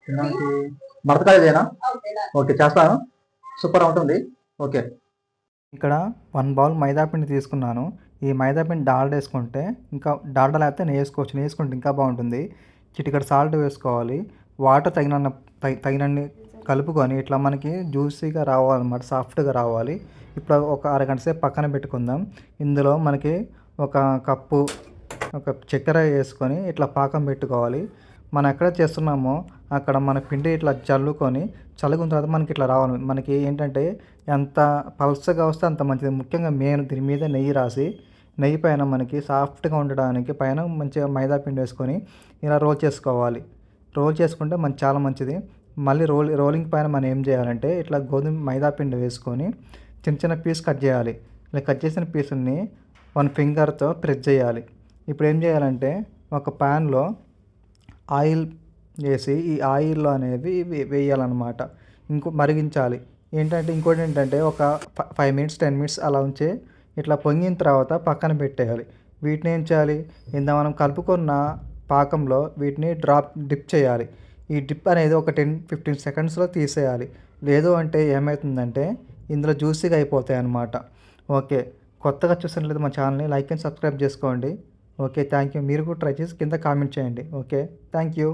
తినడానికి మడతకాయదేనా? ఓకే, చేస్తాను. సూపర్ ఉంటుంది. ఓకే. ఇక్కడ 1 బౌల్ మైదా పిండి తీసుకున్నాను. ఈ మైదా పిండి డాల్డా వేసుకుంటే ఇంకా డాల్డా లేకపోతే నెయ్యి వేసుకోవచ్చు. నెయ్యి వేసుకుంటే ఇంకా బాగుంటుంది. చిటికెడు సాల్ట్ వేసుకోవాలి. వాటర్ తగినన్ని కలుపుకొని ఇట్లా మనకి జ్యూసీగా రావాలన్నమాట, సాఫ్ట్గా రావాలి. ఇప్పుడు ఒక అరగంట సేపు పక్కన పెట్టుకుందాం. ఇందులో మనకి ఒక కప్పు చక్కెర వేసుకొని ఇట్లా పాకం పెట్టుకోవాలి. మనం ఎక్కడ చేస్తున్నామో అక్కడ మన పిండి ఇట్లా చల్లుకున్న తర్వాత మనకి ఇట్లా రావాలి. మనకి ఏంటంటే ఎంత పల్చగా వస్తే అంత మంచిది. ముఖ్యంగా దీని మీద నెయ్యి రాసి, నెయ్యి పైన మనకి సాఫ్ట్గా ఉండడానికి పైన మంచిగా మైదా పిండి వేసుకొని ఇలా రోల్ చేసుకోవాలి. రోల్ చేసుకుంటే చాలా మంచిది. మళ్ళీ రోలింగ్ పైన మనం ఏం చేయాలంటే ఇట్లా గోధుమ మైదా పిండి వేసుకొని చిన్న చిన్న పీస్ కట్ చేయాలి. ఇలా కట్ చేసిన పీసుల్ని 1 ఫింగర్తో ప్రెస్ చేయాలి. ఇప్పుడు ఏం చేయాలంటే ఒక ప్యాన్లో ఆయిల్ వేసి ఈ ఆయిల్లో అనేది వేయాలన్నమాట. మరిగించాలి. ఇంకోటి ఏంటంటే ఒక 5 మినిట్స్ 10 మినిట్స్ అలా ఉంచి ఇట్లా పొంగిన తర్వాత పక్కన పెట్టేయాలి. వీటిని ఏం చేయాలి, మనం కలుపుకున్న పాకంలో వీటిని డిప్ చేయాలి. ఈ డిప్ అనేది ఒక 10-15 సెకండ్స్లో తీసేయాలి. లేదు అంటే ఏమవుతుందంటే ఇందులో జ్యూసీగా అయిపోతాయి అన్నమాట. ఓకే. కొత్తగా చూసినట్లయితే మా ఛానల్ని లైక్ అండ్ సబ్స్క్రైబ్ చేసుకోండి. Okay, thank you. మీరు కూడా ట్రై చేసి కింద కామెంట్ చేయండి. Okay, thank you.